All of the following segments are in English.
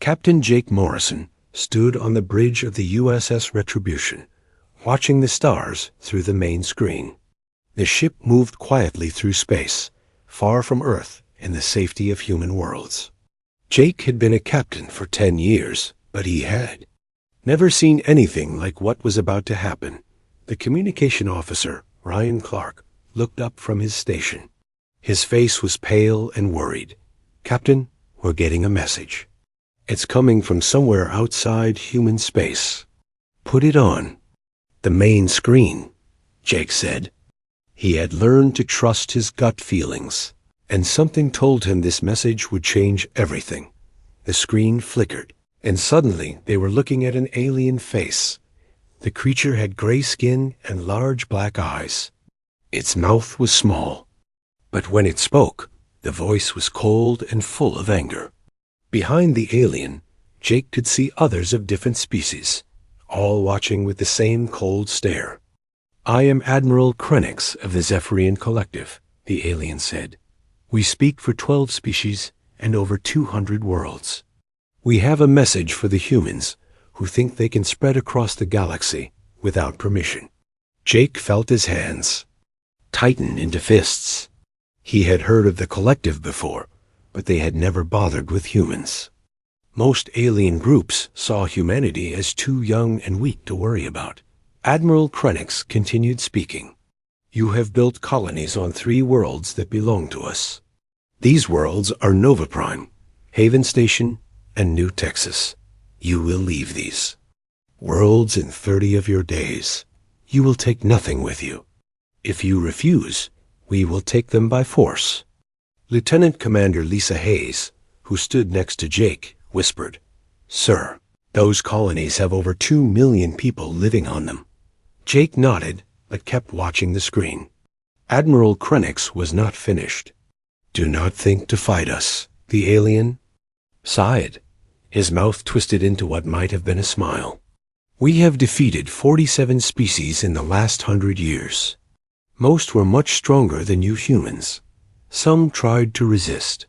Captain Jake Morrison stood on the bridge of the USS Retribution, watching the stars through the main screen. The ship moved quietly through space, far from Earth and the safety of human worlds. Jake had been a captain for 10 years, but he had never seen anything like what was about to happen. The communication officer, Ryan Clark, looked up from his station. His face was pale and worried. "Captain, we're getting a message. It's coming from somewhere outside human space." "Put it on." "The main screen," Jake said. He had learned to trust his gut feelings, and something told him this message would change everything. The screen flickered, and suddenly they were looking at an alien face. The creature had gray skin and large black eyes. Its mouth was small, but when it spoke, the voice was cold and full of anger. Behind the alien, Jake could see others of different species, all watching with the same cold stare. "I am Admiral Krenix of the Zephyrian Collective," the alien said. "We speak for 12 species and over 200 worlds. We have a message for the humans who think they can spread across the galaxy without permission." Jake felt his hands tighten into fists. He had heard of the Collective before, but they had never bothered with humans. Most alien groups saw humanity as too young and weak to worry about. Admiral Krenix continued speaking. "You have built colonies on 3 worlds that belong to us. These worlds are Nova Prime, Haven Station, and New Texas. You will leave these worlds in 30 of your days. You will take nothing with you. If you refuse, we will take them by force." Lieutenant Commander Lisa Hayes, who stood next to Jake, whispered, "Sir, those colonies have over 2 million people living on them." Jake nodded, but kept watching the screen. Admiral Krenix was not finished. "Do not think to fight us," the alien sighed. His mouth twisted into what might have been a smile. "We have defeated 47 species in the last 100 years. Most were much stronger than you humans. Some tried to resist.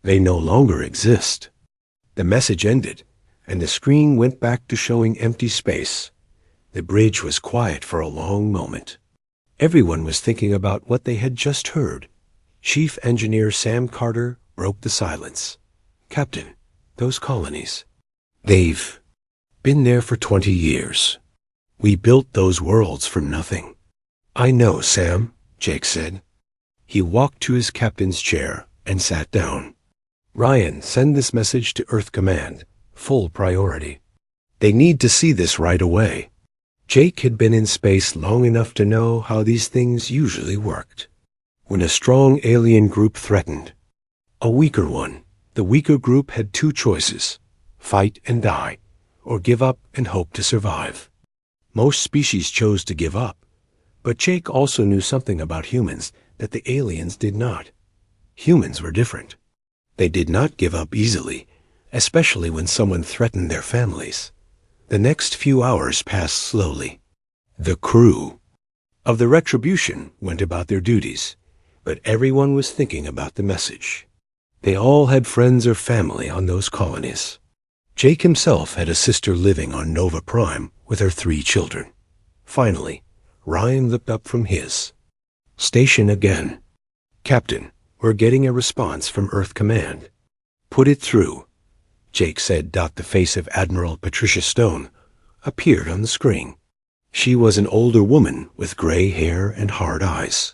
They no longer exist." The message ended, and the screen went back to showing empty space. The bridge was quiet for a long moment. Everyone was thinking about what they had just heard. Chief Engineer Sam Carter broke the silence. "Captain, those colonies, they've been there for 20 years. We built those worlds from nothing." "I know, Sam," Jake said. He walked to his captain's chair and sat down. "Ryan, send this message to Earth Command. Full priority. They need to see this right away." Jake had been in space long enough to know how these things usually worked. When a strong alien group threatened a weaker one, the weaker group had 2 choices: fight and die, or give up and hope to survive. Most species chose to give up, but Jake also knew something about humans that the aliens did not. Humans were different. They did not give up easily, especially when someone threatened their families. The next few hours passed slowly. The crew of the Retribution went about their duties, but everyone was thinking about the message. They all had friends or family on those colonies. Jake himself had a sister living on Nova Prime with her 3 children. Finally, Ryan looked up from his station again. "Captain, we're getting a response from Earth Command." "Put it through," Jake said. The face of Admiral Patricia Stone appeared on the screen. She was an older woman with gray hair and hard eyes.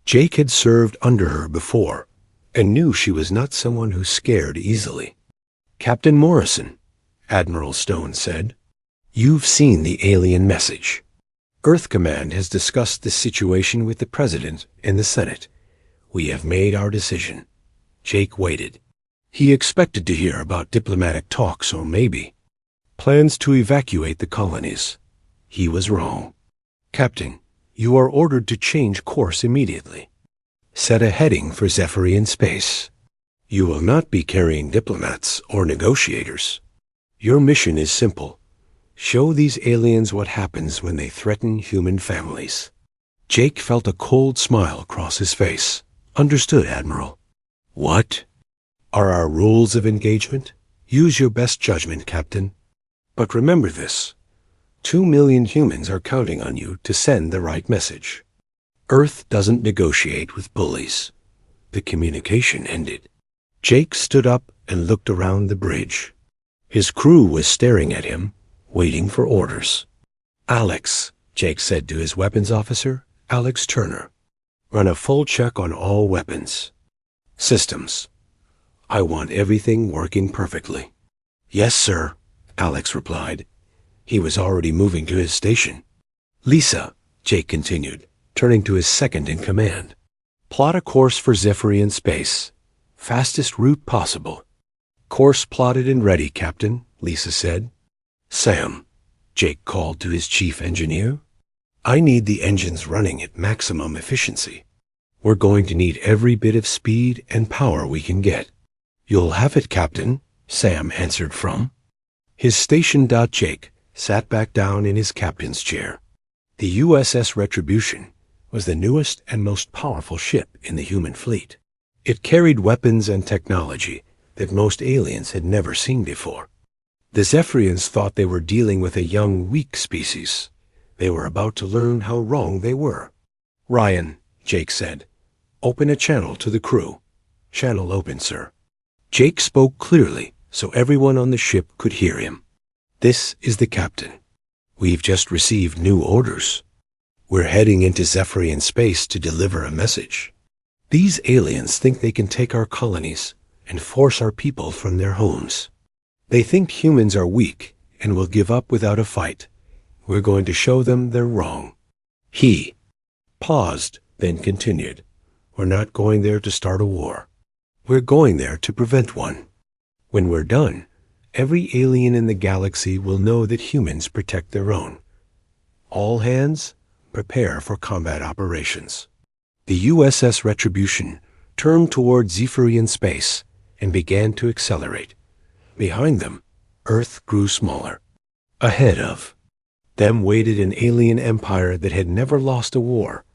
Jake had served under her before and knew she was not someone who scared easily. "Captain Morrison," Admiral Stone said, "you've seen the alien message. Earth Command has discussed this situation with the President and the Senate. We have made our decision." Jake waited. He expected to hear about diplomatic talks or maybe plans to evacuate the colonies. He was wrong. "Captain, you are ordered to change course immediately. Set a heading for Zephyrian space. You will not be carrying diplomats or negotiators. Your mission is simple. Show these aliens what happens when they threaten human families." Jake felt a cold smile cross his face. "Understood, Admiral." "What are our rules of engagement?" Use your best judgment, Captain. But remember this. 2 million humans are counting on you to send the right message. Earth doesn't negotiate with bullies. The communication ended. Jake stood up and looked around the bridge. His crew was staring at him, waiting for orders. Alex, Jake said to his weapons officer, Alex Turner, run a full check on all weapons. Systems. I want everything working perfectly. Yes, sir, Alex replied. He was already moving to his station. Lisa, Jake continued, turning to his second in command. Plot a course for Zephyrian space. Fastest route possible. Course plotted and ready, Captain, Lisa said. Sam, Jake called to his chief engineer. I need the engines running at maximum efficiency. We're going to need every bit of speed and power we can get. You'll have it, Captain, Sam answered from his station. Jake sat back down in his captain's chair. The USS Retribution was the newest and most powerful ship in the human fleet. It carried weapons and technology that most aliens had never seen before. The Zephyrians thought they were dealing with a young, weak species. They were about to learn how wrong they were. Ryan, Jake said, open a channel to the crew. Channel open, sir. Jake spoke clearly so everyone on the ship could hear him. This is the captain. We've just received new orders. We're heading into Zephyrian space to deliver a message. These aliens think they can take our colonies and force our people from their homes. They think humans are weak and will give up without a fight. We're going to show them they're wrong. He paused, then continued. We're not going there to start a war. We're going there to prevent one. When we're done, every alien in the galaxy will know that humans protect their own. All hands, prepare for combat operations. The USS Retribution turned toward Zephyrian space and began to accelerate. Behind them, Earth grew smaller. Ahead of them waited an alien empire that had never lost a war.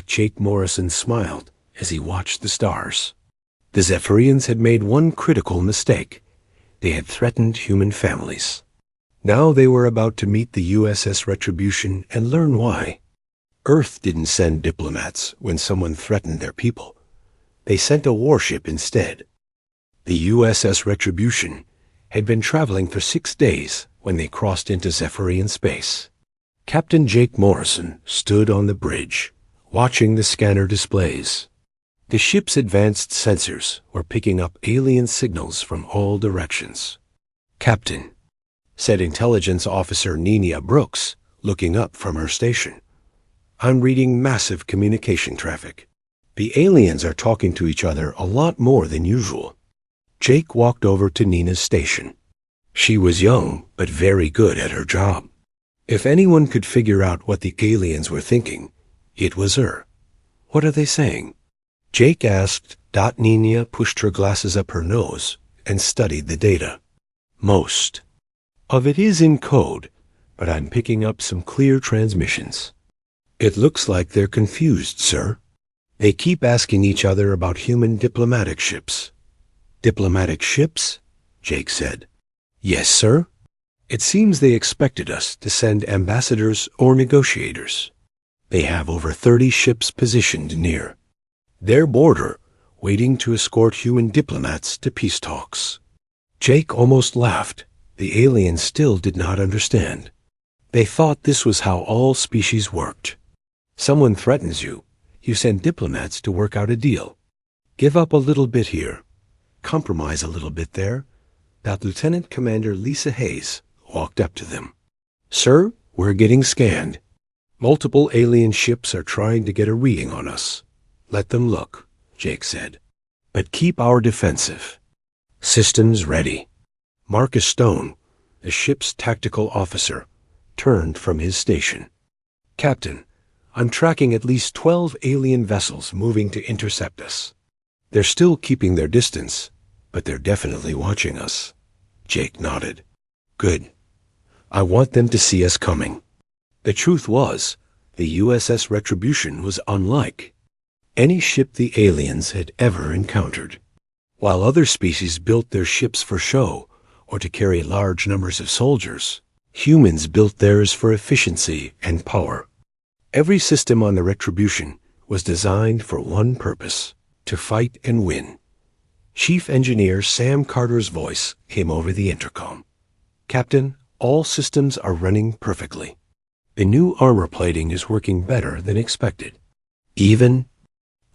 Jake Morrison smiled as he watched the stars. The Zephyrians had made one critical mistake. They had threatened human families. Now they were about to meet the USS Retribution and learn why. Earth didn't send diplomats when someone threatened their people. They sent a warship instead. The USS Retribution had been traveling for 6 days when they crossed into Zephyrian space. Captain Jake Morrison stood on the bridge, watching the scanner displays. The ship's advanced sensors were picking up alien signals from all directions. Captain, said Intelligence Officer Nina Brooks, looking up from her station. I'm reading massive communication traffic. The aliens are talking to each other a lot more than usual. Jake walked over to Nina's station. She was young, but very good at her job. If anyone could figure out what the aliens were thinking, it was her. What are they saying? Jake asked. Nina pushed her glasses up her nose and studied the data. Most of it is in code, but I'm picking up some clear transmissions. It looks like they're confused, sir. They keep asking each other about human diplomatic ships. Diplomatic ships? Jake said. Yes, sir. It seems they expected us to send ambassadors or negotiators. They have over 30 ships positioned near their border, waiting to escort human diplomats to peace talks. Jake almost laughed. The aliens still did not understand. They thought this was how all species worked. Someone threatens you, you send diplomats to work out a deal. Give up a little bit here. Compromise a little bit there. Lieutenant Commander Lisa Hayes walked up to them. Sir, we're getting scanned. Multiple alien ships are trying to get a reading on us. Let them look, Jake said. But keep our defensive. Systems ready. Marcus Stone, the ship's tactical officer, turned from his station. Captain, I'm tracking at least 12 alien vessels moving to intercept us. They're still keeping their distance, but they're definitely watching us. Jake nodded. Good. I want them to see us coming. The truth was, the USS Retribution was unlike any ship the aliens had ever encountered. While other species built their ships for show or to carry large numbers of soldiers. Humans built theirs for efficiency and power. Every system on the Retribution was designed for one purpose: to fight and win. Chief Engineer Sam Carter's voice came over the intercom. "Captain, all systems are running perfectly. The new armor plating is working better than expected. Even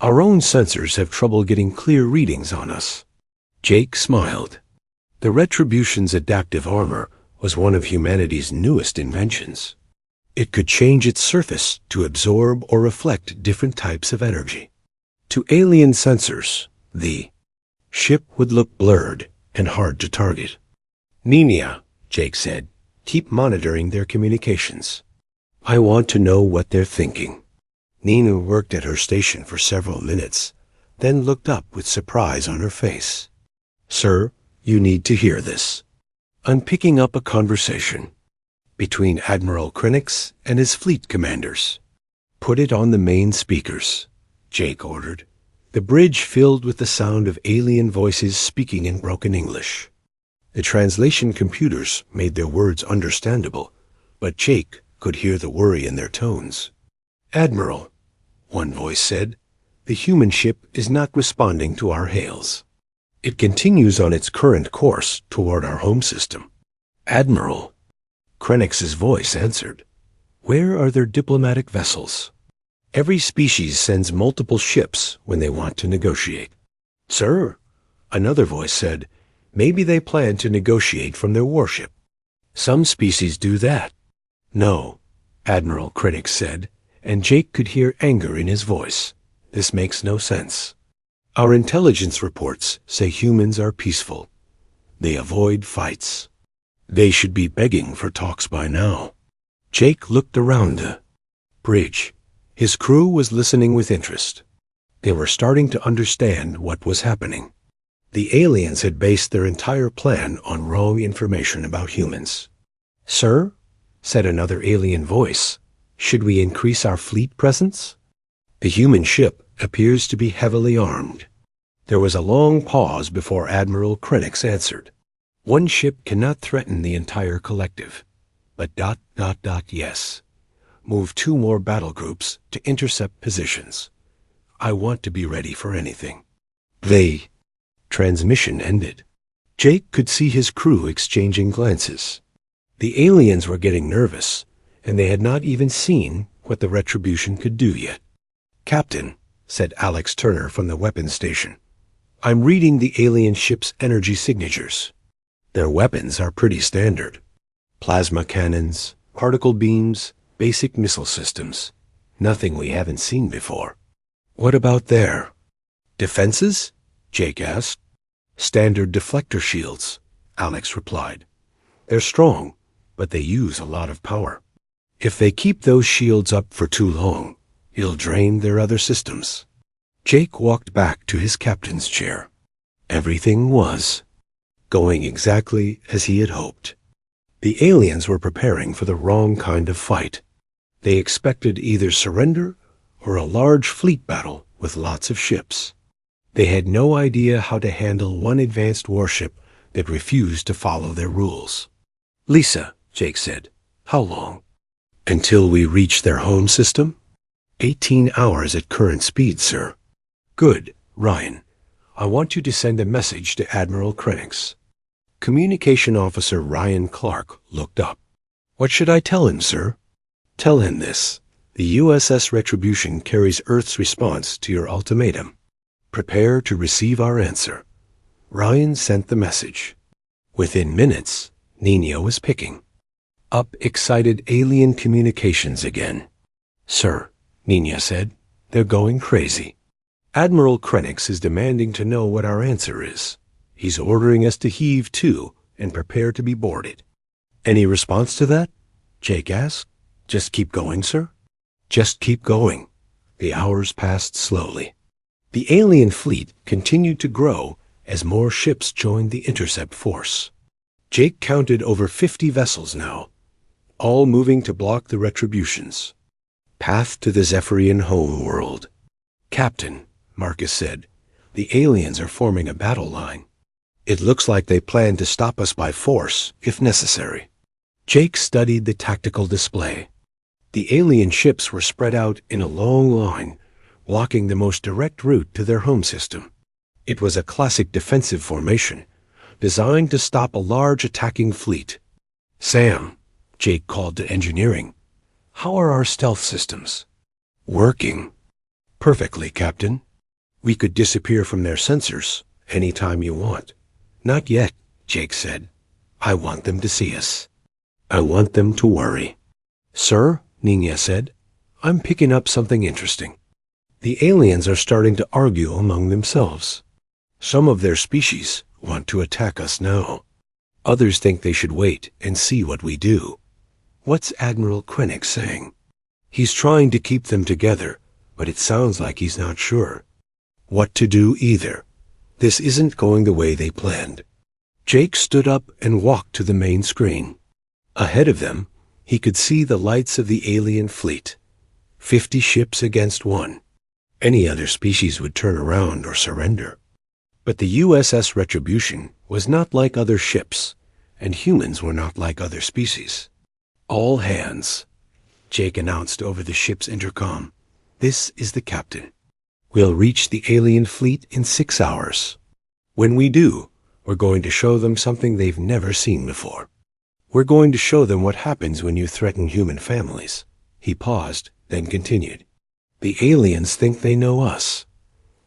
our own sensors have trouble getting clear readings on us." Jake smiled. The Retribution's adaptive armor was one of humanity's newest inventions. It could change its surface to absorb or reflect different types of energy. To alien sensors, the ship would look blurred and hard to target. "Nina," Jake said, "keep monitoring their communications. I want to know what they're thinking." Nina worked at her station for several minutes, then looked up with surprise on her face. "Sir, you need to hear this. I'm picking up a conversation between Admiral Krenix and his fleet commanders." "Put it on the main speakers," Jake ordered. The bridge filled with the sound of alien voices speaking in broken English. The translation computers made their words understandable, but Jake could hear the worry in their tones. "Admiral," one voice said, "the human ship is not responding to our hails. It continues on its current course toward our home system." "Admiral," Krenix's voice answered, "where are their diplomatic vessels? Every species sends multiple ships when they want to negotiate." "Sir," another voice said, "maybe they plan to negotiate from their warship. Some species do that." "No," Admiral Krenix said, and Jake could hear anger in his voice. "This makes no sense. Our intelligence reports say humans are peaceful. They avoid fights. They should be begging for talks by now." Jake looked around the bridge. His crew was listening with interest. They were starting to understand what was happening. The aliens had based their entire plan on wrong information about humans. "Sir," said another alien voice, "should we increase our fleet presence? The human ship appears to be heavily armed." There was a long pause before Admiral Krenix answered. "One ship cannot threaten the entire collective, but ... yes. Move 2 more battle groups to intercept positions. I want to be ready for anything." The transmission ended. Jake could see his crew exchanging glances. The aliens were getting nervous, and they had not even seen what the Retribution could do yet. "Captain," said Alex Turner from the weapons station, "I'm reading the alien ship's energy signatures. Their weapons are pretty standard. Plasma cannons, particle beams, basic missile systems. Nothing we haven't seen before." "What about their defenses?" Jake asked. "Standard deflector shields," Alex replied. "They're strong, but they use a lot of power. If they keep those shields up for too long, it'll drain their other systems." Jake walked back to his captain's chair. Everything was going exactly as he had hoped. The aliens were preparing for the wrong kind of fight. They expected either surrender or a large fleet battle with lots of ships. They had no idea how to handle one advanced warship that refused to follow their rules. "Lisa," Jake said, "how long?" "Until we reach their home system?" 18 hours at current speed, sir." "Good, Ryan. I want you to send a message to Admiral Krenix." Communication Officer Ryan Clark looked up. "What should I tell him, sir?" "Tell him this. The USS Retribution carries Earth's response to your ultimatum. Prepare to receive our answer." Ryan sent the message. Within minutes, Nina was picking up excited alien communications again. "Sir," Nina said, "they're going crazy. Admiral Krenix is demanding to know what our answer is. He's ordering us to heave to and prepare to be boarded." "Any response to that?" Jake asked. "Just keep going, sir." "Just keep going." The hours passed slowly. The alien fleet continued to grow as more ships joined the intercept force. Jake counted over 50 vessels now, all moving to block the Retributions. Path to the Zephyrian home world. "Captain," Marcus said, "the aliens are forming a battle line." It looks like they plan to stop us by force, if necessary. Jake studied the tactical display. The alien ships were spread out in a long line, blocking the most direct route to their home system. It was a classic defensive formation, designed to stop a large attacking fleet. "Sam," Jake called to engineering, "how are our stealth systems?" "Working." "Perfectly, Captain. We could disappear from their sensors any time you want." "Not yet," Jake said. "I want them to see us. I want them to worry." "Sir," Nina said, "I'm picking up something interesting. The aliens are starting to argue among themselves. Some of their species want to attack us now. Others think they should wait and see what we do." "What's Admiral Krennic saying?" "He's trying to keep them together, but it sounds like he's not sure what to do either. This isn't going the way they planned." Jake stood up and walked to the main screen. Ahead of them, he could see the lights of the alien fleet. 50 ships against 1. Any other species would turn around or surrender. But the USS Retribution was not like other ships, and humans were not like other species. "All hands," Jake announced over the ship's intercom. "This is the captain. We'll reach the alien fleet in 6 hours. When we do, we're going to show them something they've never seen before. We're going to show them what happens when you threaten human families." He paused, then continued. "The aliens think they know us.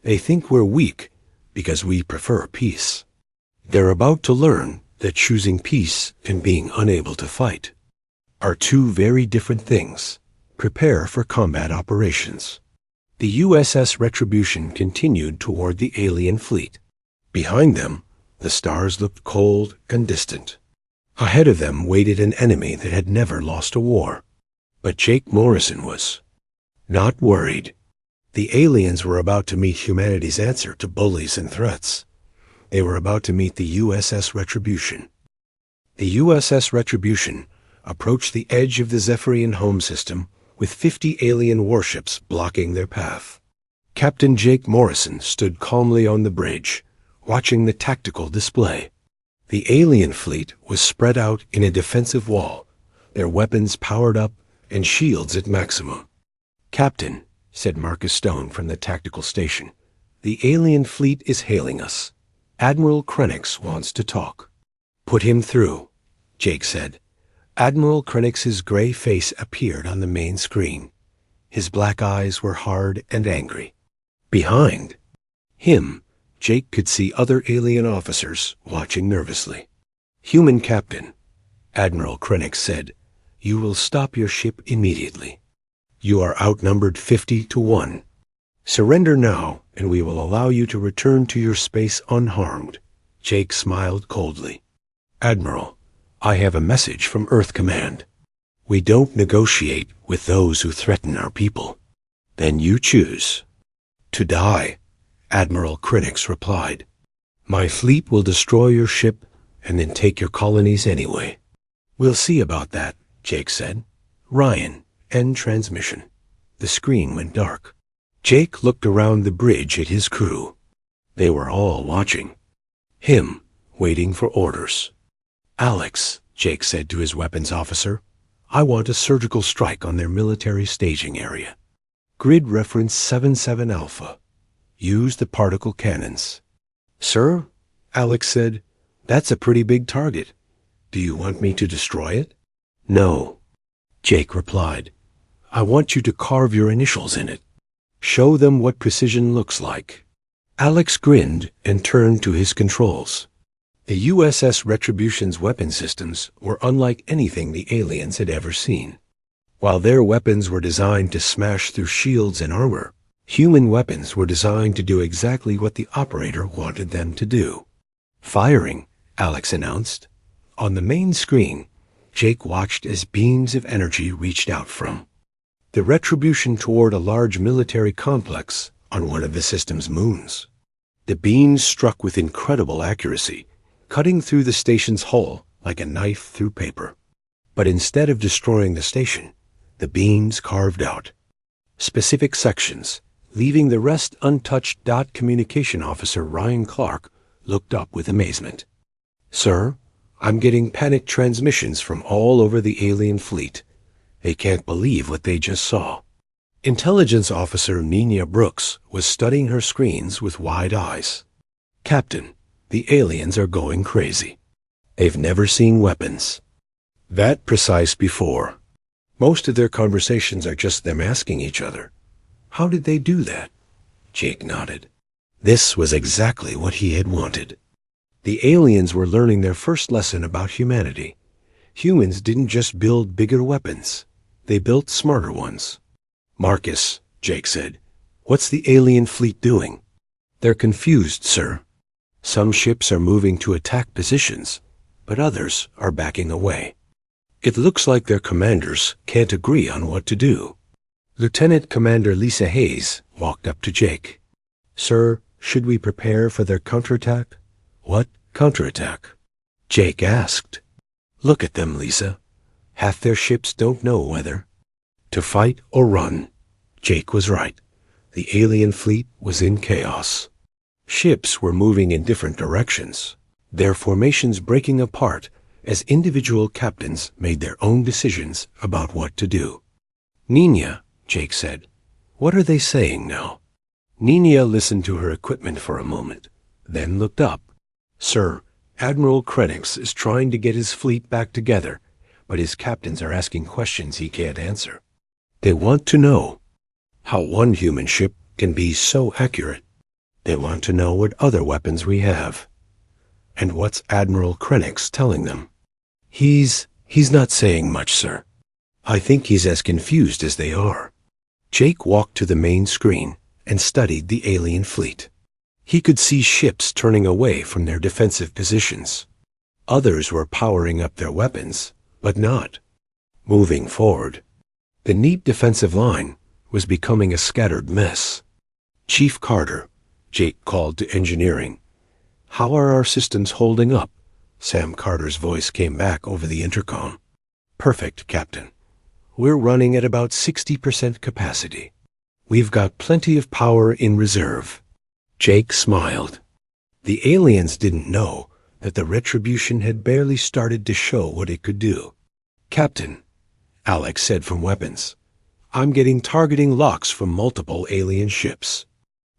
They think we're weak because we prefer peace. They're about to learn that choosing peace and being unable to fight are two very different things. Prepare for combat operations." The USS Retribution continued toward the alien fleet. Behind them, the stars looked cold and distant. Ahead of them waited an enemy that had never lost a war. But Jake Morrison was not worried. The aliens were about to meet humanity's answer to bullies and threats. They were about to meet the USS Retribution. The USS Retribution approached the edge of the Zephyrian home system with 50 alien warships blocking their path. Captain Jake Morrison stood calmly on the bridge, watching the tactical display. The alien fleet was spread out in a defensive wall, their weapons powered up and shields at maximum. "Captain," said Marcus Stone from the tactical station, "the alien fleet is hailing us. Admiral Krennic wants to talk." "Put him through," Jake said. Admiral Krennic's gray face appeared on the main screen. His black eyes were hard and angry. Behind him, Jake could see other alien officers watching nervously. "Human Captain," Admiral Krennic said, "you will stop your ship immediately. You are outnumbered 50 to 1. Surrender now, and we will allow you to return to your space unharmed." Jake smiled coldly. "Admiral, I have a message from Earth Command. We don't negotiate with those who threaten our people." "Then you choose." "To die," Admiral Krennic replied. "My fleet will destroy your ship and then take your colonies anyway." "We'll see about that," Jake said. "Ryan, end transmission." The screen went dark. Jake looked around the bridge at his crew. They were all watching him, waiting for orders. "Alex," Jake said to his weapons officer, "I want a surgical strike on their military staging area. Grid reference 77 Alpha. Use the particle cannons." "Sir," Alex said, "that's a pretty big target. Do you want me to destroy it?" "No," Jake replied. "I want you to carve your initials in it. Show them what precision looks like." Alex grinned and turned to his controls. The USS Retribution's weapon systems were unlike anything the aliens had ever seen. While their weapons were designed to smash through shields and armor, human weapons were designed to do exactly what the operator wanted them to do. "Firing," Alex announced. On the main screen, Jake watched as beams of energy reached out from the Retribution toward a large military complex on one of the system's moons. The beams struck with incredible accuracy, cutting through the station's hull like a knife through paper. But instead of destroying the station, the beams carved out specific sections, leaving the rest untouched. Communication Officer Ryan Clark looked up with amazement. "Sir, I'm getting panic transmissions from all over the alien fleet. They can't believe what they just saw." Intelligence Officer Nina Brooks was studying her screens with wide eyes. "Captain, the aliens are going crazy. They've never seen weapons that precise before. Most of their conversations are just them asking each other, 'How did they do that?'" Jake nodded. This was exactly what he had wanted. The aliens were learning their first lesson about humanity. Humans didn't just build bigger weapons. They built smarter ones. "Marcus," Jake said, "what's the alien fleet doing?" "They're confused, sir. Some ships are moving to attack positions, but others are backing away. It looks like their commanders can't agree on what to do." Lieutenant Commander Lisa Hayes walked up to Jake. "Sir, should we prepare for their counterattack?" "What counterattack?" Jake asked. "Look at them, Lisa. Half their ships don't know whether to fight or run." Jake was right. The alien fleet was in chaos. Ships were moving in different directions, their formations breaking apart as individual captains made their own decisions about what to do. "Nina," Jake said, "what are they saying now?" Nina listened to her equipment for a moment, then looked up. "Sir, Admiral Krenix is trying to get his fleet back together, but his captains are asking questions he can't answer. They want to know how one human ship can be so accurate. They want to know what other weapons we have. And what's Admiral Krenix telling them?" He's not saying much, sir. I think he's as confused as they are." Jake walked to the main screen and studied the alien fleet. He could see ships turning away from their defensive positions. Others were powering up their weapons, but not moving forward. The neat defensive line was becoming a scattered mess. "Chief Carter," Jake called to engineering. "How are our systems holding up?" Sam Carter's voice came back over the intercom. "Perfect, Captain. We're running at about 60% capacity. We've got plenty of power in reserve." Jake smiled. The aliens didn't know that the Retribution had barely started to show what it could do. "Captain," Alex said from weapons, "I'm getting targeting locks from multiple alien ships.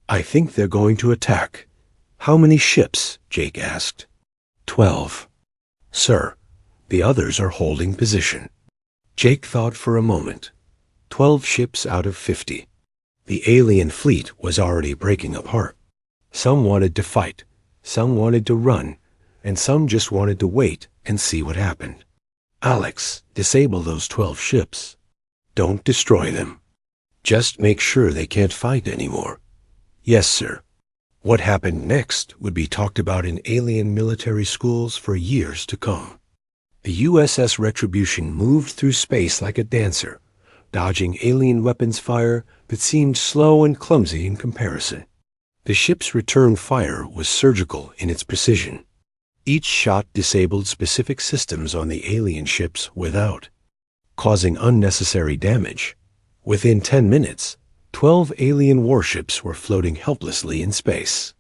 I think they're going to attack." "How many ships?" Jake asked. 12. "Sir, the others are holding position." Jake thought for a moment. 12 ships out of 50. The alien fleet was already breaking apart. Some wanted to fight, some wanted to run, and some just wanted to wait and see what happened. "Alex, disable those 12 ships. Don't destroy them. Just make sure they can't fight anymore." "Yes, sir." What happened next would be talked about in alien military schools for years to come. The USS Retribution moved through space like a dancer, dodging alien weapons fire that seemed slow and clumsy in comparison. The ship's return fire was surgical in its precision. Each shot disabled specific systems on the alien ships without causing unnecessary damage. Within 10 minutes, 12 alien warships were floating helplessly in space.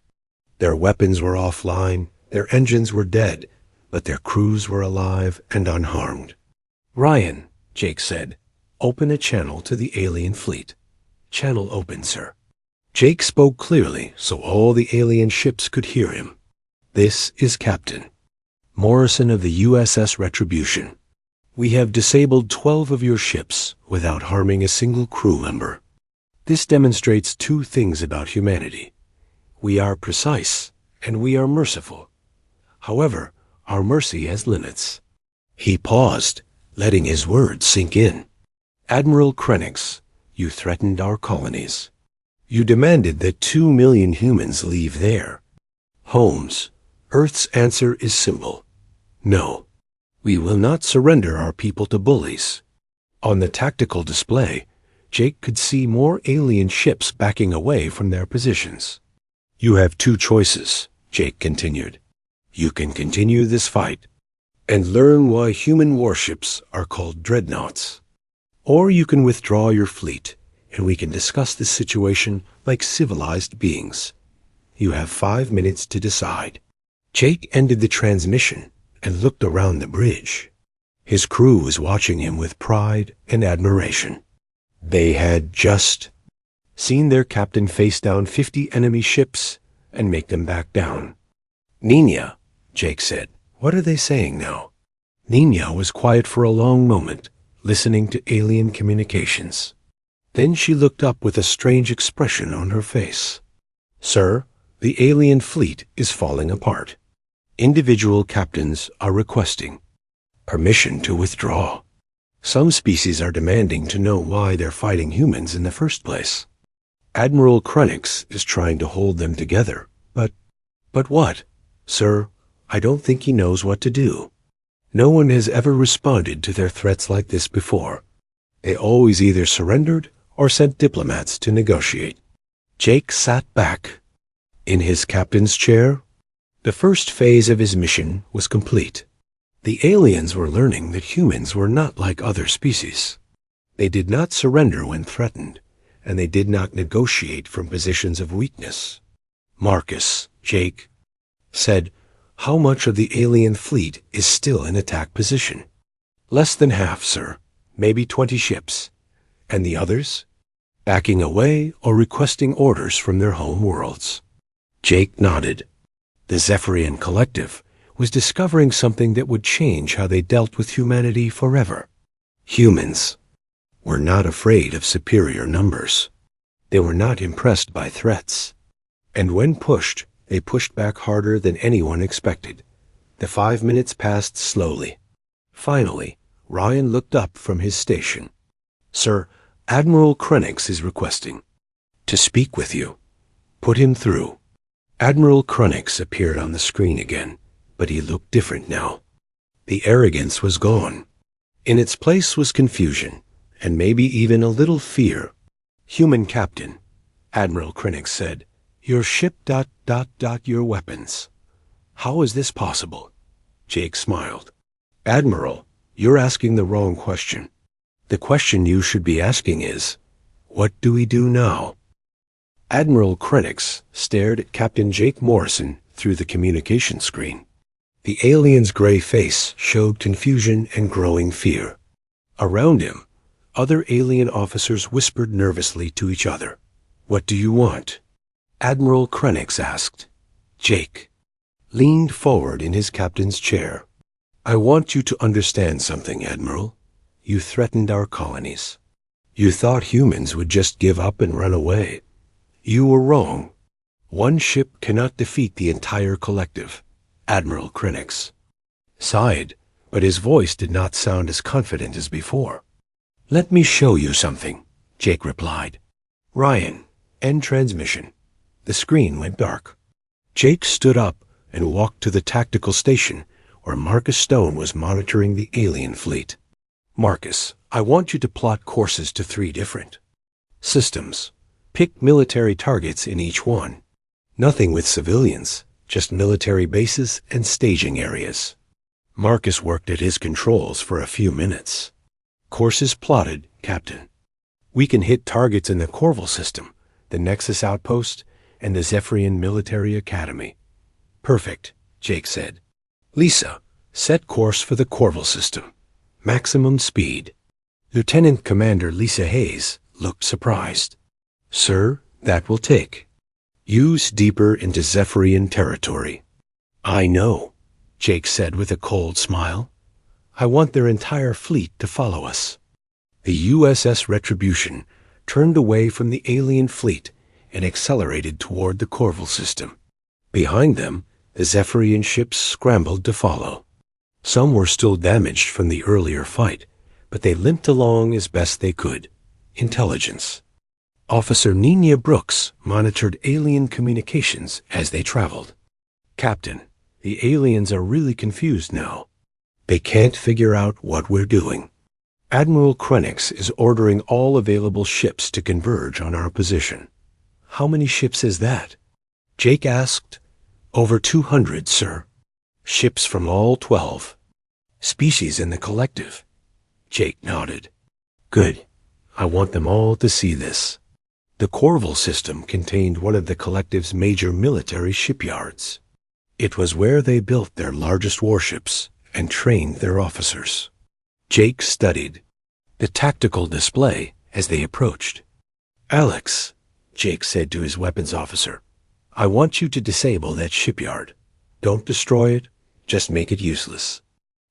Their weapons were offline, their engines were dead, but their crews were alive and unharmed. "Ryan," Jake said, "open a channel to the alien fleet." "Channel open, sir." Jake spoke clearly so all the alien ships could hear him. "This is Captain Morrison of the USS Retribution. We have disabled 12 of your ships without harming a single crew member. This demonstrates two things about humanity. We are precise, and we are merciful. However, our mercy has limits." He paused, letting his words sink in. "Admiral Krenix, you threatened our colonies. You demanded that 2 million humans leave their homes. Earth's answer is simple. No. We will not surrender our people to bullies." On the tactical display, Jake could see more alien ships backing away from their positions. "You have two choices," Jake continued. "You can continue this fight and learn why human warships are called dreadnoughts. Or you can withdraw your fleet, and we can discuss this situation like civilized beings. You have 5 minutes to decide." Jake ended the transmission and looked around the bridge. His crew was watching him with pride and admiration. They had just seen their captain face down 50 enemy ships and make them back down. "Nina," Jake said. "What are they saying now?" Nina was quiet for a long moment, listening to alien communications. Then she looked up with a strange expression on her face. "Sir, the alien fleet is falling apart. Individual captains are requesting permission to withdraw. Some species are demanding to know why they're fighting humans in the first place. Admiral Krenix is trying to hold them together, but what? Sir, I don't think he knows what to do. No one has ever responded to their threats like this before. They always either surrendered or sent diplomats to negotiate." Jake sat back in his captain's chair. The first phase of his mission was complete. The aliens were learning that humans were not like other species. They did not surrender when threatened, and they did not negotiate from positions of weakness. "Marcus," Jake said, "how much of the alien fleet is still in attack position?" "Less than half, sir. Maybe 20 ships. And the others? Backing away or requesting orders from their home worlds." Jake nodded. The Zephyrian Collective was discovering something that would change how they dealt with humanity forever. Humans were not afraid of superior numbers. They were not impressed by threats. And when pushed, they pushed back harder than anyone expected. The 5 minutes passed slowly. Finally, Ryan looked up from his station. "Sir, Admiral Krenix is requesting to speak with you." "Put him through." Admiral Krenix appeared on the screen again, but he looked different now. The arrogance was gone. In its place was confusion, and maybe even a little fear. "Human captain," Admiral Krenix said, "your ship ... your weapons." "How is this possible?" Jake smiled. "Admiral, you're asking the wrong question. The question you should be asking is, what do we do now?" Admiral Krenix stared at Captain Jake Morrison through the communication screen. The alien's gray face showed confusion and growing fear. Around him, other alien officers whispered nervously to each other. "What do you want?" Admiral Krenix asked. Jake leaned forward in his captain's chair. "I want you to understand something, Admiral. You threatened our colonies. You thought humans would just give up and run away. You were wrong. One ship cannot defeat the entire collective." Admiral Krenix sighed, but his voice did not sound as confident as before. "Let me show you something," Jake replied. "Ryan, end transmission." The screen went dark. Jake stood up and walked to the tactical station where Marcus Stone was monitoring the alien fleet. "Marcus, I want you to plot courses to 3 different systems. Pick military targets in each one. Nothing with civilians, just military bases and staging areas." Marcus worked at his controls for a few minutes. "Courses plotted, Captain. We can hit targets in the Corval system, the Nexus Outpost, and the Zephyrian Military Academy." "Perfect," Jake said. "Lisa, set course for the Corval system. Maximum speed." Lieutenant Commander Lisa Hayes looked surprised. "Sir, that will take. Use deeper into Zephyrian territory." "I know," Jake said with a cold smile. "I want their entire fleet to follow us." The USS Retribution turned away from the alien fleet and accelerated toward the Corval system. Behind them, the Zephyrian ships scrambled to follow. Some were still damaged from the earlier fight, but they limped along as best they could. Intelligence. Officer Nina Brooks monitored alien communications as they traveled. "Captain, the aliens are really confused now. They can't figure out what we're doing. Admiral Krenix is ordering all available ships to converge on our position." "How many ships is that?" Jake asked. "Over 200, sir. Ships from all 12 species in the collective." Jake nodded. "Good. I want them all to see this." The Corval system contained one of the collective's major military shipyards. It was where they built their largest warships and trained their officers. Jake studied the tactical display as they approached. "Alex," Jake said to his weapons officer, "I want you to disable that shipyard. Don't destroy it, just make it useless.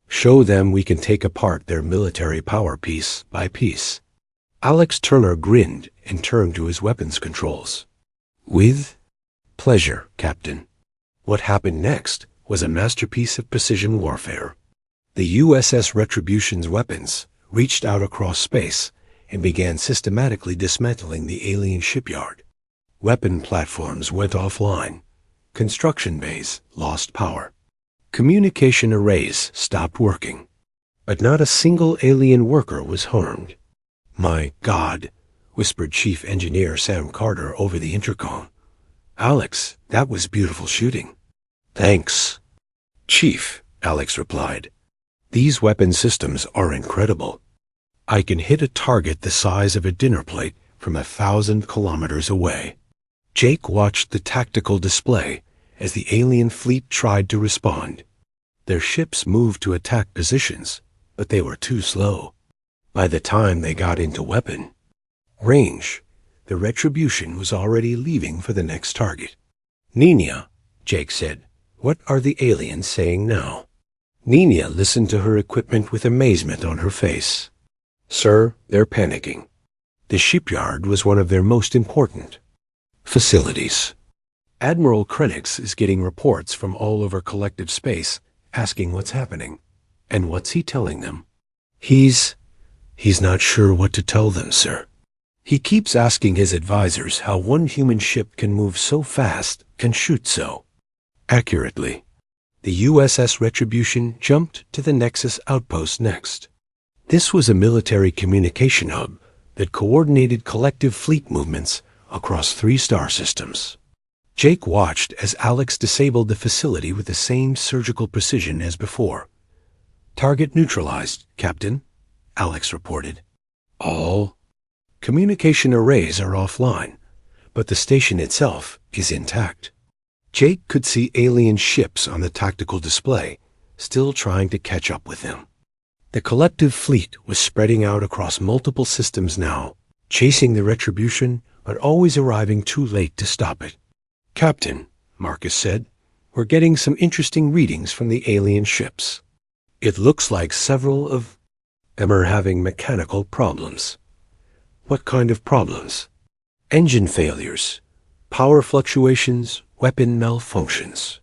Show them we can take apart their military power piece by piece." Alex Turner grinned and turned to his weapons controls. "With pleasure, Captain." What happened next was a masterpiece of precision warfare. The USS Retribution's weapons reached out across space and began systematically dismantling the alien shipyard. Weapon platforms went offline. Construction bays lost power. Communication arrays stopped working. But not a single alien worker was harmed. "My God," whispered Chief Engineer Sam Carter over the intercom. "Alex, that was beautiful shooting." "Thanks, Chief," Alex replied. "These weapon systems are incredible. I can hit a target the size of a dinner plate from 1,000 kilometers away." Jake watched the tactical display as the alien fleet tried to respond. Their ships moved to attack positions, but they were too slow. By the time they got into weapon range, the Retribution was already leaving for the next target. "Nina," Jake said, "what are the aliens saying now?" Nina listened to her equipment with amazement on her face. "Sir, they're panicking. The shipyard was one of their most important facilities. Admiral Krenix is getting reports from all over collective space asking what's happening. And what's he telling them?" He's not sure what to tell them, sir. He keeps asking his advisors how one human ship can move so fast, can shoot so accurately." The USS Retribution jumped to the Nexus outpost next. This was a military communication hub that coordinated collective fleet movements across 3 star systems. Jake watched as Alex disabled the facility with the same surgical precision as before. "Target neutralized, Captain," Alex reported. "All communication arrays are offline, but the station itself is intact." Jake could see alien ships on the tactical display, still trying to catch up with them. The collective fleet was spreading out across multiple systems now, chasing the Retribution, but always arriving too late to stop it. "Captain," Marcus said, "we're getting some interesting readings from the alien ships. It looks like several of them are having mechanical problems." "What kind of problems?" "Engine failures, power fluctuations, weapon malfunctions.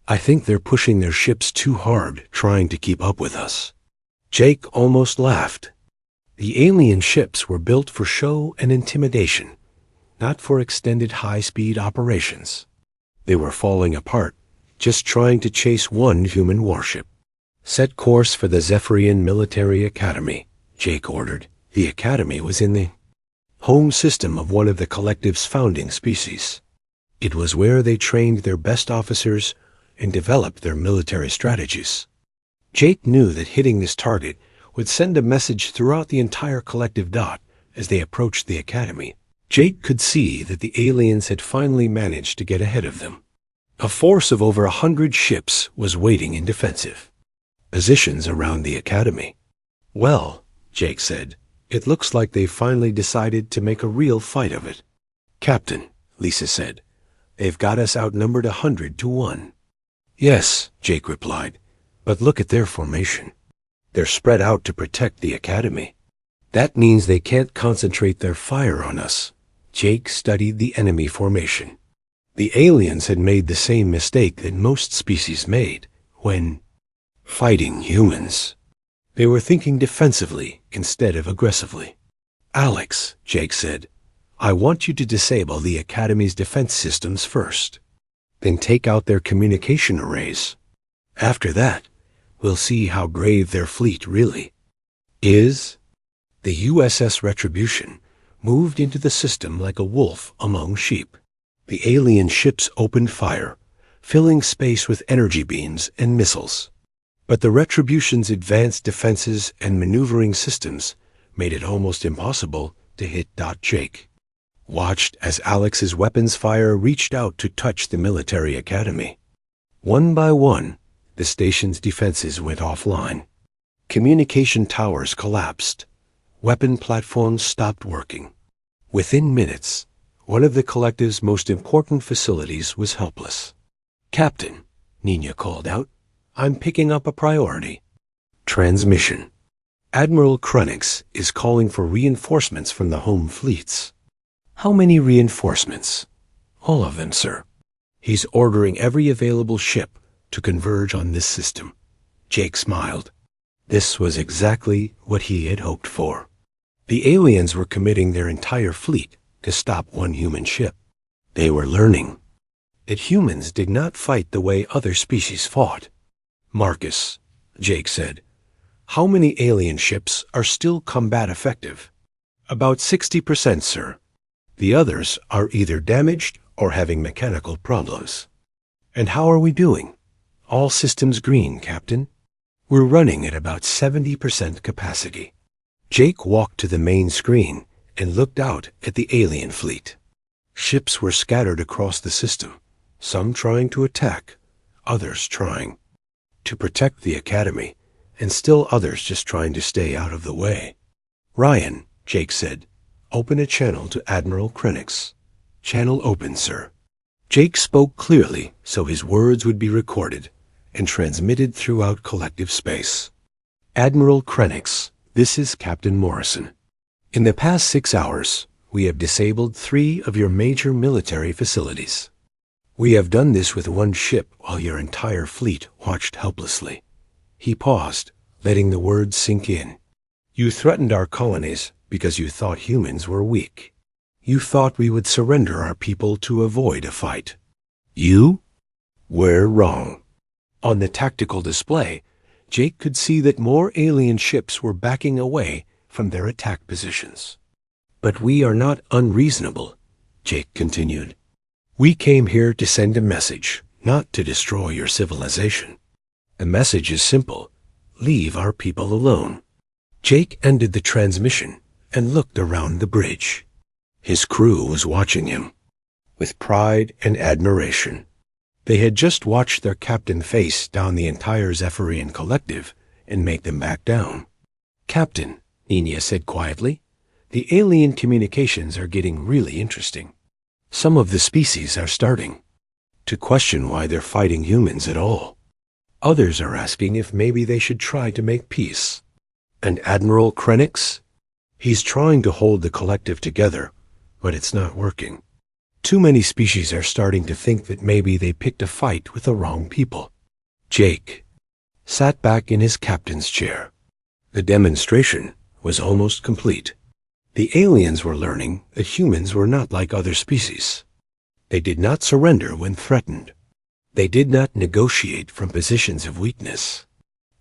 I think they're pushing their ships too hard, trying to keep up with us." Jake almost laughed. The alien ships were built for show and intimidation, not for extended high-speed operations. They were falling apart, just trying to chase one human warship. "Set course for the Zephyrian Military Academy," Jake ordered. The academy was in the home system of one of the collective's founding species. It was where they trained their best officers and developed their military strategies. Jake knew that hitting this target would send a message throughout the entire collective dot as they approached the academy. Jake could see that the aliens had finally managed to get ahead of them. A force of over 100 ships was waiting in defensive positions around the academy. "Well," Jake said, "it looks like they finally decided to make a real fight of it." "Captain," Lisa said, "they've got us outnumbered 100-1. "Yes," Jake replied, "but look at their formation. They're spread out to protect the academy. That means they can't concentrate their fire on us." Jake studied the enemy formation. The aliens had made the same mistake that most species made when fighting humans. They were thinking defensively instead of aggressively. "Alex," Jake said, "I want you to disable the Academy's defense systems first. Then take out their communication arrays. After that, we'll see how brave their fleet really is." The USS Retribution moved into the system like a wolf among sheep. The alien ships opened fire, filling space with energy beams and missiles. But the Retribution's advanced defenses and maneuvering systems made it almost impossible to hit Jake watched as Alex's weapons fire reached out to touch the military academy. One by one, the station's defenses went offline. Communication towers collapsed. Weapon platforms stopped working. Within minutes, one of the collective's most important facilities was helpless. "Captain," Nina called out, "I'm picking up a priority." Transmission. "Admiral Krenix is calling for reinforcements from the home fleets." "How many reinforcements?" "All of them, sir. He's ordering every available ship to converge on this system." Jake smiled. This was exactly what he had hoped for. The aliens were committing their entire fleet to stop one human ship. They were learning that humans did not fight the way other species fought. "Marcus," Jake said, "how many alien ships are still combat effective?" "About 60%, sir. The others are either damaged or having mechanical problems." "And how are we doing?" "All systems green, Captain. We're running at about 70% capacity." Jake walked to the main screen and looked out at the alien fleet. Ships were scattered across the system, some trying to attack, others trying to protect the Academy, and still others just trying to stay out of the way. "Ryan," Jake said, "open a channel to Admiral Krenix." "Channel open, sir." Jake spoke clearly so his words would be recorded and transmitted throughout collective space. "Admiral Krenix, this is Captain Morrison. In the past 6 hours, we have disabled 3 of your major military facilities. We have done this with one ship while your entire fleet watched helplessly." He paused, letting the words sink in. "You threatened our colonies because you thought humans were weak. You thought we would surrender our people to avoid a fight. You were wrong." On the tactical display, Jake could see that more alien ships were backing away from their attack positions. "But we are not unreasonable," Jake continued. "We came here to send a message, not to destroy your civilization. The message is simple: leave our people alone." Jake ended the transmission and looked around the bridge. His crew was watching him with pride and admiration. They had just watched their captain face down the entire Zephyrian collective and make them back down. "Captain," Nina said quietly, "the alien communications are getting really interesting. Some of the species are starting to question why they're fighting humans at all. Others are asking if maybe they should try to make peace. And Admiral Krenix? He's trying to hold the collective together, but it's not working. Too many species are starting to think that maybe they picked a fight with the wrong people." Jake sat back in his captain's chair. The demonstration was almost complete. The aliens were learning that humans were not like other species. They did not surrender when threatened. They did not negotiate from positions of weakness.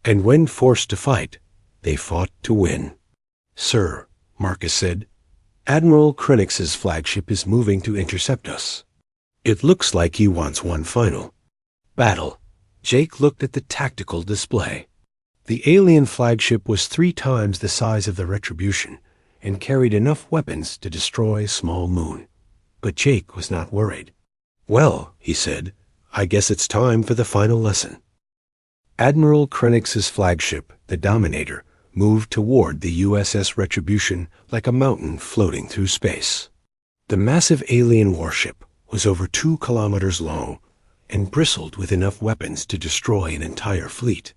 And when forced to fight, they fought to win. "Sir," Marcus said, "Admiral Krenix's flagship is moving to intercept us. It looks like he wants one final battle." Jake looked at the tactical display. The alien flagship was 3 times the size of the Retribution and carried enough weapons to destroy a small moon. But Jake was not worried. "Well," he said, "I guess it's time for the final lesson." Admiral Krenix's flagship, the Dominator, moved toward the USS Retribution like a mountain floating through space. The massive alien warship was over 2 kilometers long and bristled with enough weapons to destroy an entire fleet.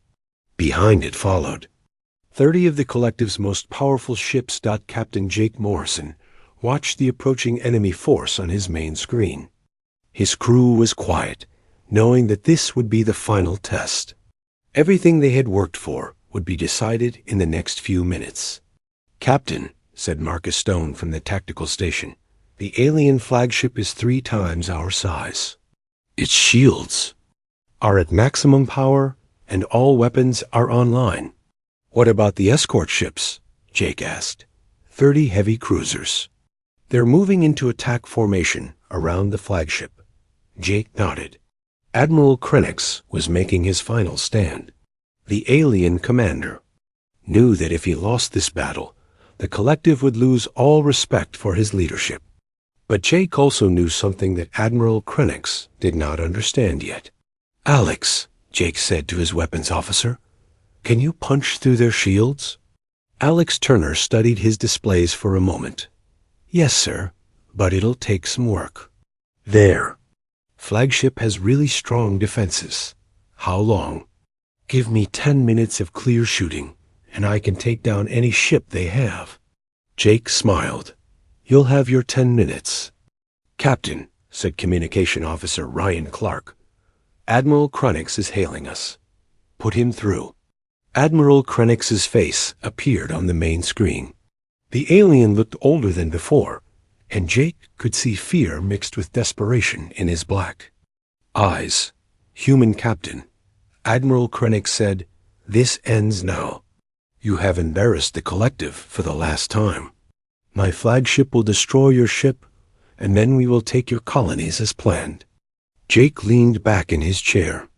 Behind it followed 30 of the collective's most powerful ships. Captain Jake Morrison watched the approaching enemy force on his main screen. His crew was quiet, knowing that this would be the final test. Everything they had worked for would be decided in the next few minutes. "Captain," said Marcus Stone from the tactical station, "the alien flagship is 3 times our size. Its shields are at maximum power and all weapons are online." "What about the escort ships?" Jake asked. 30 heavy cruisers. "They're moving into attack formation around the flagship." Jake nodded. Admiral Krenix was making his final stand. The alien commander knew that if he lost this battle, the collective would lose all respect for his leadership. But Jake also knew something that Admiral Krenix did not understand yet. "Alex," Jake said to his weapons officer, "can you punch through their shields?" Alex Turner studied his displays for a moment. "Yes, sir, but it'll take some work." "There. Flagship has really strong defenses. How long?" "Give me 10 minutes of clear shooting, and I can take down any ship they have." Jake smiled. "You'll have your 10 minutes. "Captain," said Communication Officer Ryan Clark, "Admiral Krenix is hailing us. Put him through." Admiral Krenix's face appeared on the main screen. The alien looked older than before, and Jake could see fear mixed with desperation in his black eyes. "Human Captain," Admiral Krenix said, "this ends now. You have embarrassed the collective for the last time. My flagship will destroy your ship, and then we will take your colonies as planned." Jake leaned back in his chair.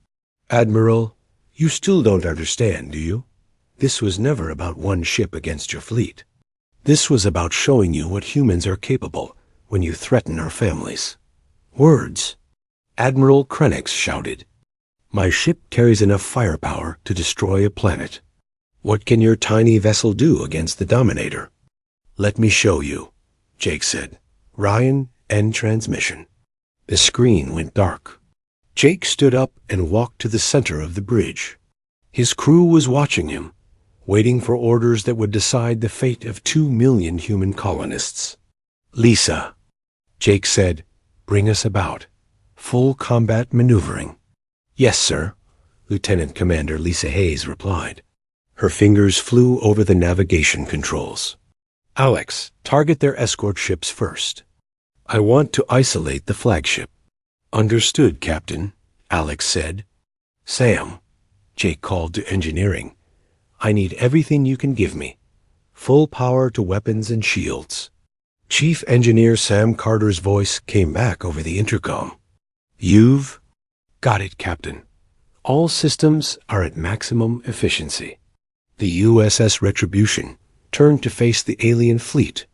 "Admiral, you still don't understand, do you? This was never about one ship against your fleet. This was about showing you what humans are capable when you threaten our families." "Words," Admiral Krenix shouted. "My ship carries enough firepower to destroy a planet. What can your tiny vessel do against the Dominator?" "Let me show you," Jake said. "Ryan, end transmission." The screen went dark. Jake stood up and walked to the center of the bridge. His crew was watching him, waiting for orders that would decide the fate of 2 million human colonists. "Lisa," Jake said, "bring us about. Full combat maneuvering." "Yes, sir," Lieutenant Commander Lisa Hayes replied. Her fingers flew over the navigation controls. "Alex, target their escort ships first. I want to isolate the flagship." "Understood, Captain," Alex said. "Sam," Jake called to engineering, "I need everything you can give me. Full power to weapons and shields." Chief Engineer Sam Carter's voice came back over the intercom. "You've got it, Captain. All systems are at maximum efficiency." The USS Retribution turned to face the alien fleet,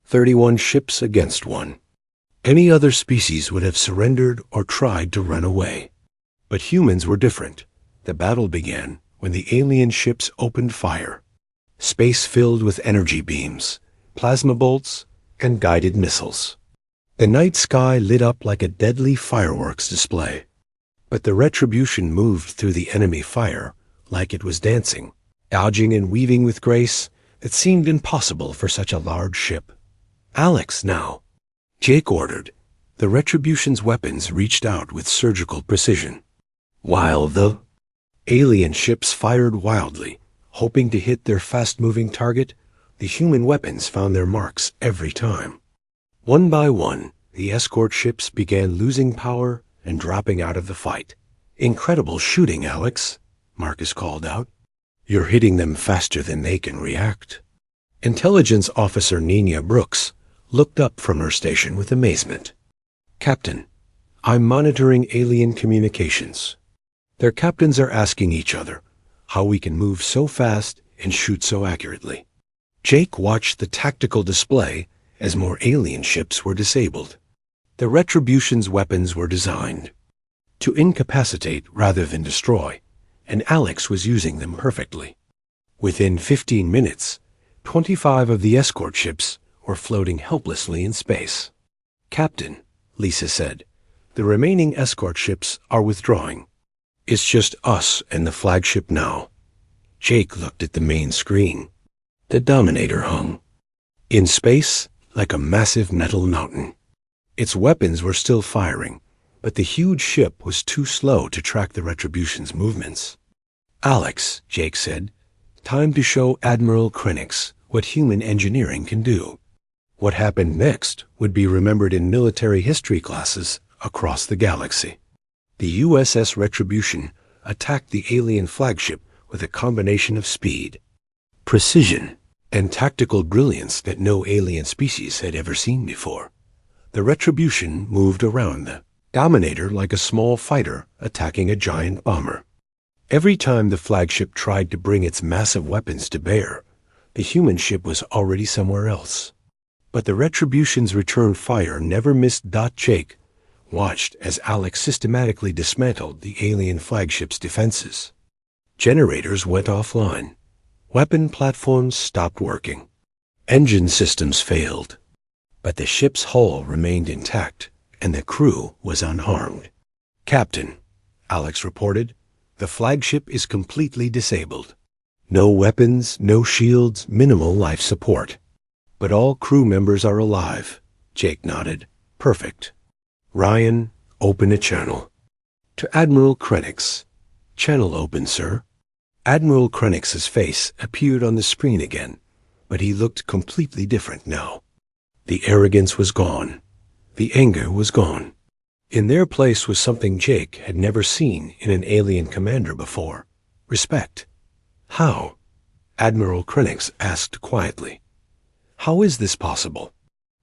31 ships against 1. Any other species would have surrendered or tried to run away. But humans were different. The battle began when the alien ships opened fire. Space filled with energy beams, plasma bolts, and guided missiles. The night sky lit up like a deadly fireworks display. But the Retribution moved through the enemy fire like it was dancing, dodging and weaving with grace that seemed impossible for such a large ship. "Alex, now," Jake ordered. The Retribution's weapons reached out with surgical precision, while the alien ships fired wildly, hoping to hit their fast-moving target. The human weapons found their marks every time. One by one, the escort ships began losing power and dropping out of the fight. "Incredible shooting, Alex," Marcus called out. "You're hitting them faster than they can react." Intelligence Officer Nina Brooks looked up from her station with amazement. "Captain, I'm monitoring alien communications. Their captains are asking each other how we can move so fast and shoot so accurately." Jake watched the tactical display as more alien ships were disabled. The Retribution's weapons were designed to incapacitate rather than destroy, and Alex was using them perfectly. Within 15 minutes, 25 of the escort ships were floating helplessly in space. "Captain," Lisa said, "the remaining escort ships are withdrawing. It's just us and the flagship now." Jake looked at the main screen. The Dominator hung in space like a massive metal mountain. Its weapons were still firing, but the huge ship was too slow to track the Retribution's movements. "Alex," Jake said, "time to show Admiral Krenix what human engineering can do." What happened next would be remembered in military history classes across the galaxy. The USS Retribution attacked the alien flagship with a combination of speed, precision, and tactical brilliance that no alien species had ever seen before. The Retribution moved around the Dominator like a small fighter attacking a giant bomber. Every time the flagship tried to bring its massive weapons to bear, the human ship was already somewhere else. But the Retribution's return fire never missed Jake watched as Alex systematically dismantled the alien flagship's defenses. Generators went offline. Weapon platforms stopped working. Engine systems failed. But the ship's hull remained intact, and the crew was unharmed. "Captain," Alex reported, "the flagship is completely disabled. No weapons, no shields, minimal life support. But all crew members are alive." Jake nodded. "Perfect. Ryan, open a channel." "To Admiral Krennic's." "Channel open, sir." Admiral Krennic's face appeared on the screen again, but he looked completely different now. The arrogance was gone. The anger was gone. In their place was something Jake had never seen in an alien commander before: respect. "How?" Admiral Krennic's asked quietly. "How is this possible?"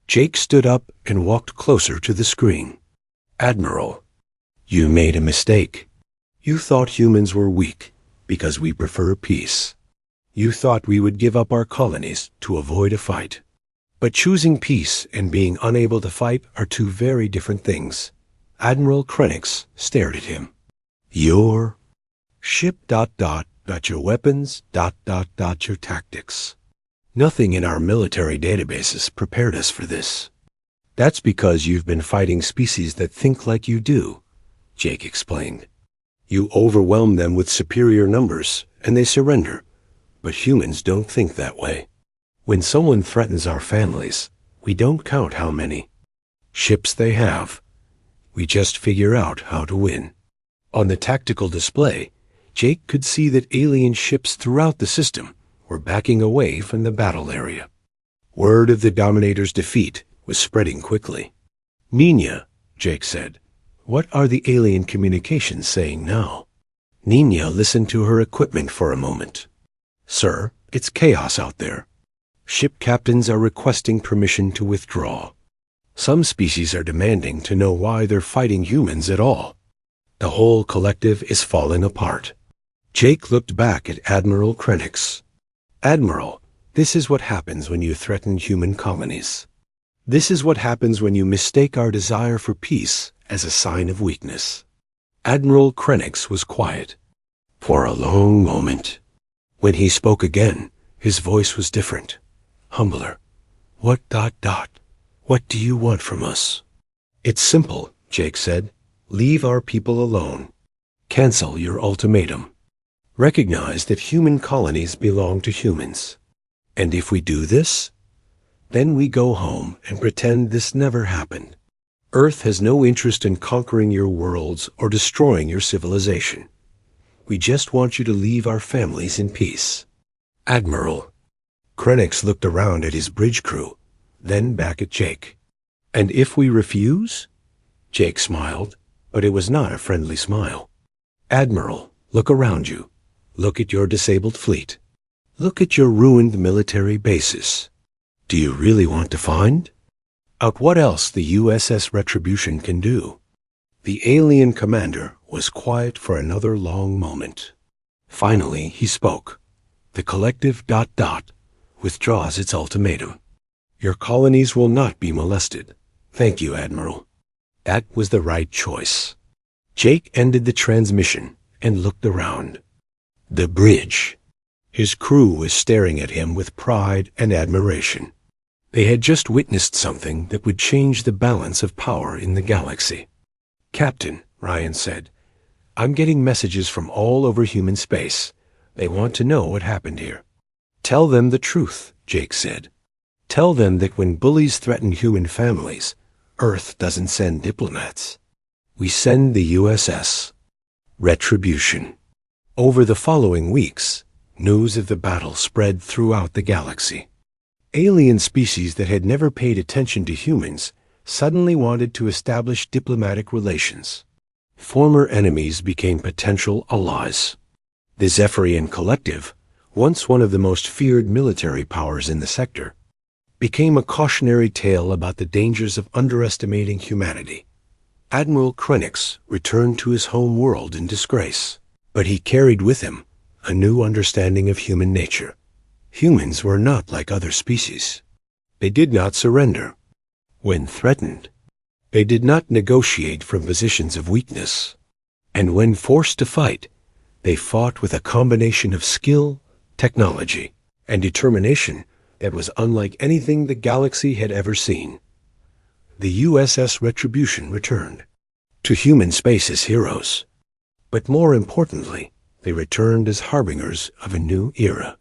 Jake stood up and walked closer to the screen. "Admiral, you made a mistake. You thought humans were weak because we prefer peace. You thought we would give up our colonies to avoid a fight. But choosing peace and being unable to fight are two very different things." Admiral Krennic's stared at him. "Your ship ... your weapons ... your tactics. Nothing in our military databases prepared us for this." "That's because you've been fighting species that think like you do," Jake explained. "You overwhelm them with superior numbers, and they surrender. But humans don't think that way. When someone threatens our families, we don't count how many ships they have. We just figure out how to win." On the tactical display, Jake could see that alien ships throughout the system were backing away from the battle area. Word of the Dominator's defeat was spreading quickly. "Nina," Jake said, "what are the alien communications saying now?" Nina listened to her equipment for a moment. "Sir, it's chaos out there. Ship captains are requesting permission to withdraw. Some species are demanding to know why they're fighting humans at all. The whole collective is falling apart." Jake looked back at Admiral Krennic's. "Admiral, this is what happens when you threaten human colonies. This is what happens when you mistake our desire for peace as a sign of weakness." Admiral Krennic's was quiet for a long moment. When he spoke again, his voice was different, humbler. "What ... what do you want from us?" "It's simple," Jake said. "Leave our people alone. Cancel your ultimatum. Recognize that human colonies belong to humans. And if we do this, then we go home and pretend this never happened. Earth has no interest in conquering your worlds or destroying your civilization. We just want you to leave our families in peace." "Admiral." Krennic's looked around at his bridge crew, then back at Jake. "And if we refuse?" Jake smiled, but it was not a friendly smile. "Admiral, look around you. Look at your disabled fleet. Look at your ruined military bases. Do you really want to find out what else the USS Retribution can do?" The alien commander was quiet for another long moment. Finally, he spoke. "The collective ... withdraws its ultimatum. Your colonies will not be molested. Thank you, Admiral." That was the right choice. Jake ended the transmission and looked around. The bridge. His crew was staring at him with pride and admiration. They had just witnessed something that would change the balance of power in the galaxy. "Captain," Ryan said, "I'm getting messages from all over human space. They want to know what happened here." "Tell them the truth," Jake said. "Tell them that when bullies threaten human families, Earth doesn't send diplomats. We send the USS Retribution." Over the following weeks, news of the battle spread throughout the galaxy. Alien species that had never paid attention to humans suddenly wanted to establish diplomatic relations. Former enemies became potential allies. The Zephyrian Collective, once one of the most feared military powers in the sector, became a cautionary tale about the dangers of underestimating humanity. Admiral Krennic's returned to his home world in disgrace, but he carried with him a new understanding of human nature. Humans were not like other species. They did not surrender when threatened. They did not negotiate from positions of weakness. And when forced to fight, they fought with a combination of skill, technology, and determination that was unlike anything the galaxy had ever seen. The USS Retribution returned to human space as heroes. But more importantly, they returned as harbingers of a new era.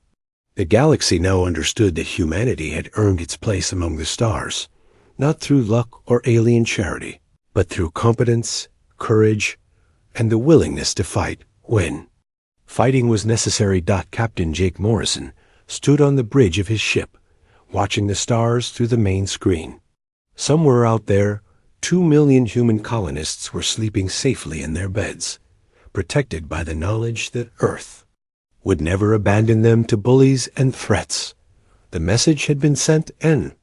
The galaxy now understood that humanity had earned its place among the stars, not through luck or alien charity, but through competence, courage, and the willingness to fight when fighting was necessary. Captain Jake Morrison stood on the bridge of his ship, watching the stars through the main screen. Somewhere out there, 2 million human colonists were sleeping safely in their beds, protected by the knowledge that Earth would never abandon them to bullies and threats. The message had been sent, and